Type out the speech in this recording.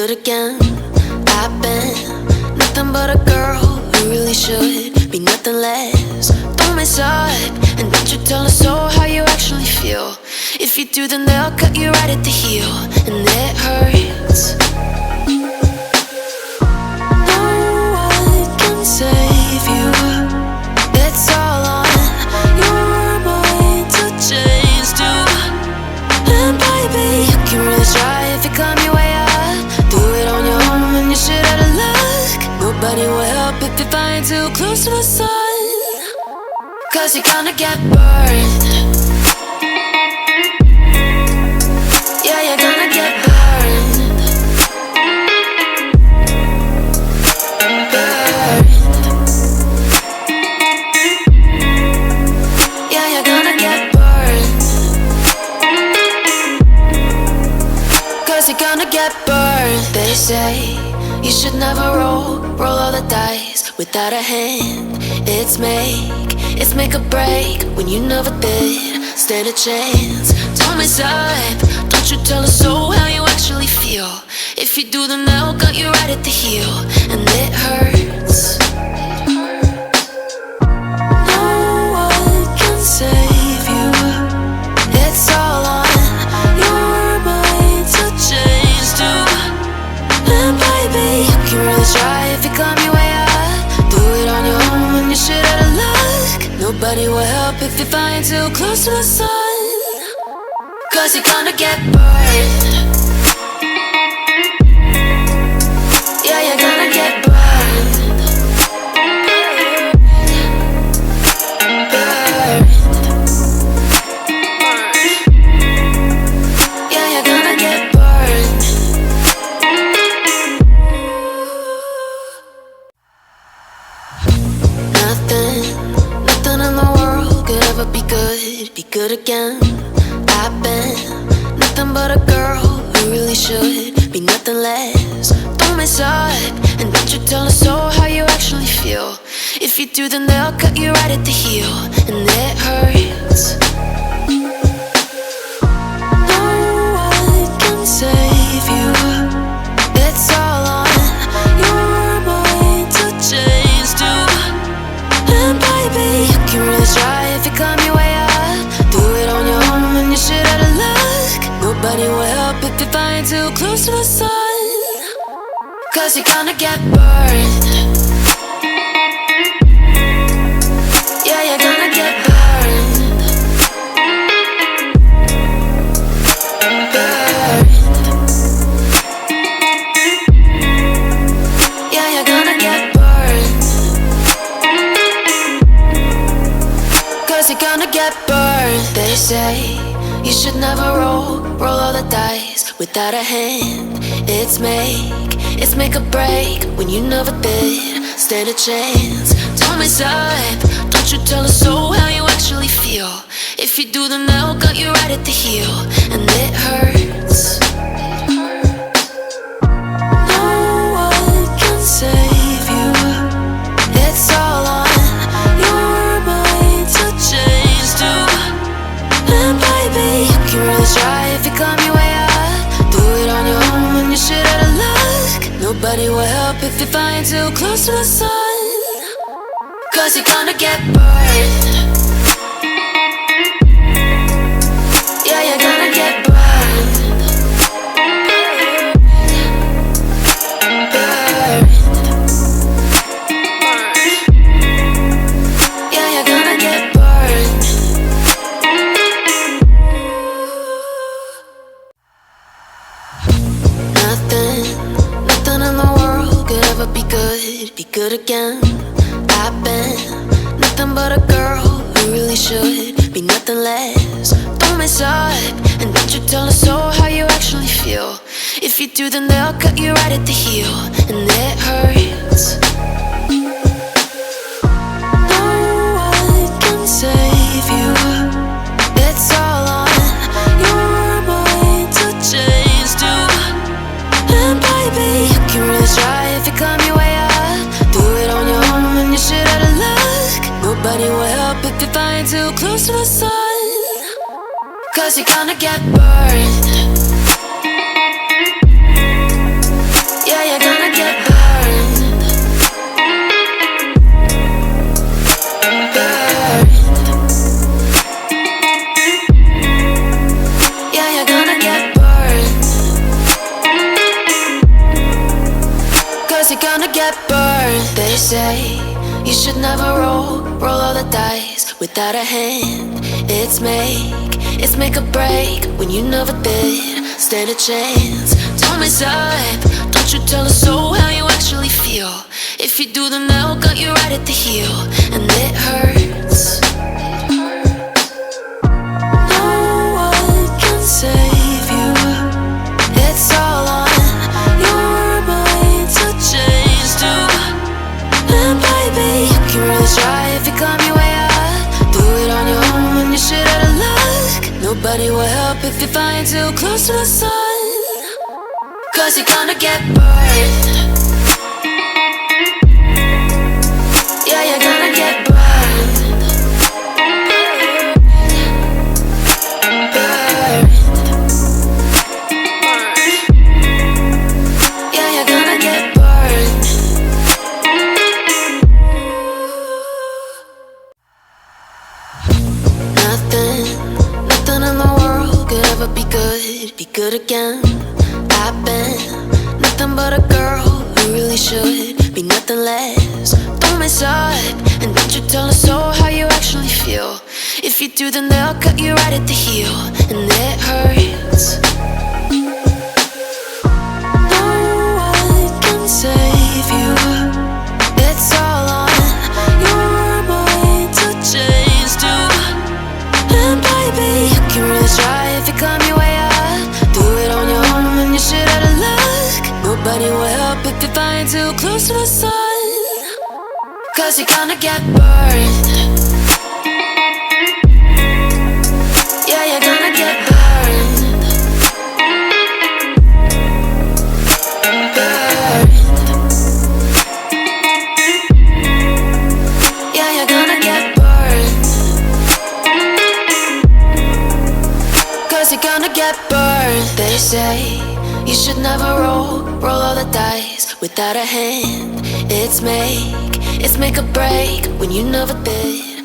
good again. I've been nothing but a girl who really should be nothing less. Don't mess up, and don't you tell us so how you actually feel. If you do, then they'll cut you right at the heel, and it hurts. No one can save you. It's all on your mind to change too. And baby, you can really try if you climb your way up. Do it on your own and you shit out of luck. Nobody will help if you're flying too close to the sun, 'cause you're gonna get burned. Yeah, you're gonna get burned. Burned. Yeah, you're gonna get burned. 'Cause you're gonna get burned. They say you should never roll all the dice without a hand. It's make or break when you never did stand a chance. Don't mess up, don't you tell us so how you actually feel. If you do, then they'll cut you right at the heel, and it hurts. No one can save you. It's all on your mind to change too. And baby, you can really try if you climb your way up. Do it on your own and you shit out of luck. Nobody will help if you're flying too close to the sun, 'cause you're gonna get burned. Yeah, you're gonna get burned. Burned. Yeah, you're gonna get burned. Nothing in the world could ever be good again. I've been nothing but a girl who really should be nothing less. Don't mess up, and don't you tell us so how you actually feel. If you do, then they'll cut you right at the heel, and it hurts. No one can save you. It's all on your mind to change too. And baby, you can really try if you climb your way up. Do it on your own and you shit out of luck. Nobody will help if you're flying too close to the sun, 'cause you're gonna get burned. Yeah, you're gonna get burned. Burned. Yeah, you're gonna get burned. 'Cause you're gonna get burned. They say you should never roll all the dice without a hand. It's make or break when you never did stand a chance. Don't mess up, don't you tell us so how you actually feel. If you do, then they'll cut you right at the heel, and it hurts. No one can save you. It's all on your mind to change too. And baby, you can really try if you climb your way up. Do it on your own and you shit out of luck. Nobody will help if you're flying too close to the sun, 'cause you're gonna get burned. Yeah, you're gonna get burned. Burned. Yeah, you're gonna get burned. Nothing in the world could ever be good again. I've been nothing but a girl who really should be nothing less. Don't mess up, and don't you tell us so how you actually feel. If you do, then they'll cut you right at the heel, and it hurts. No one can save you. It's all on your mind to change too. And baby, you can really try if you climb your way up. Do it on your own and you shit out of luck. Nobody will help if you're flying too close to the sun, 'cause you're gonna get burned. They say you should never roll all the dice without a hand. It's make or break when you never did stand a chance. Don't mess up, don't you tell a soul how you actually feel. If you do, then they'll cut you right at the heel, and it hurts. No one can save you. It's all on your mind to change too. And baby, you can really try if you climb your way up. Do it on your own when you're shit out of luck. Nobody will help if you fly too close to the sun, 'cause you're gonna get burned. Yeah, you're gonna get burned. Burned. Yeah, you're gonna get burned. Nothing in the world could ever be good again. I've been nothing but a girl who really should be nothing less. Don't mess up, and don't you tell a soul how you actually feel. If you do, then they'll cut you right at the heel, and it hurts. No one can save you. It's all on your mind to change too. And baby, you can really try if you climb your way up. Do it on your own when you're shit out of luck. Nobody will help if you're flying too close to the sun, 'cause you're gonna get burned. Yeah, you're gonna get burned. Burned. Yeah, you're gonna get burned. 'Cause you're gonna get burned. They say you should never roll all the dice without a hand. It's make or break when you never did.